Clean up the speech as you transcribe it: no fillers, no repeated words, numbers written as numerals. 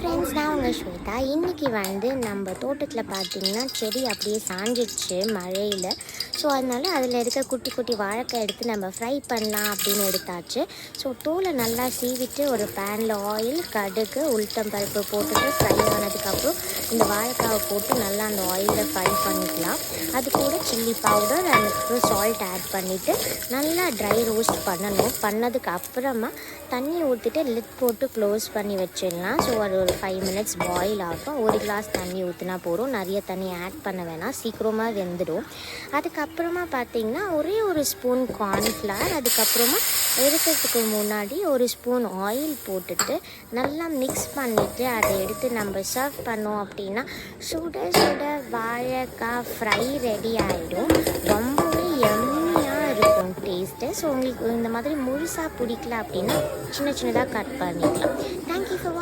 Friends, நான் உங்கள் ஸ்வேதா. இன்றைக்கி நம்ம தோட்டத்தில் பார்த்திங்கன்னா செடி அப்படியே சாஞ்சிடுச்சு மழையில். ஸோ அதனால் அதில் இருக்க குட்டி குட்டி வாழைக்காய் எடுத்து நம்ம ஃப்ரை பண்ணலாம் அப்படின்னு எடுத்தாச்சு. ஸோ தோலை நல்லா சீவிட்டு ஒரு பேனில் ஆயில், கடுகு, உளுத்தம் பருப்பு போட்டுட்டு ஃப்ரை ஆனதுக்கப்புறம் இந்த வாழைக்காவை போட்டு நல்லா அந்த ஆயிலில் ஃப்ரை பண்ணிக்கலாம். அது கூட சில்லி பவுடர் அதுக்கப்புறம் சால்ட் ஆட் பண்ணிவிட்டு நல்லா ட்ரை ரோஸ்ட் பண்ணதுக்கு அப்புறமா தண்ணி ஊற்றிட்டு லிட் போட்டு க்ளோஸ் பண்ணி வச்சிடலாம். ஸோ அது ஒரு 5 மினிட்ஸ் பாயில் ஆகும். ஒரு கிளாஸ் தண்ணி ஊற்றினா போதும், நிறைய தண்ணி ஆட் பண்ண வேணாம், சீக்கிரமாக வெந்துடும். அதுக்கப்புறமா பார்த்திங்கன்னா ஒரே ஒரு ஸ்பூன் கார்ன்ஃப்ளவர், அதுக்கப்புறமா எடுக்கிறதுக்கு முன்னாடி ஒரு ஸ்பூன் ஆயில் போட்டுட்டு நல்லா மிக்ஸ் பண்ணிவிட்டு அதை எடுத்து நம்ம சர்வ் பண்ணோம் அப்படின்னா சுட சுட வாழைக்காய் ஃப்ரை ரெடி ஆகிடும். ரொம்பவே எம்மியாக இருக்கும் டேஸ்ட்டு. ஸோ உங்களுக்கு இந்த மாதிரி முழுசாக பிடிக்கல அப்படின்னா சின்ன சின்னதாக கட் பண்ணிக்கலாம். Thank you for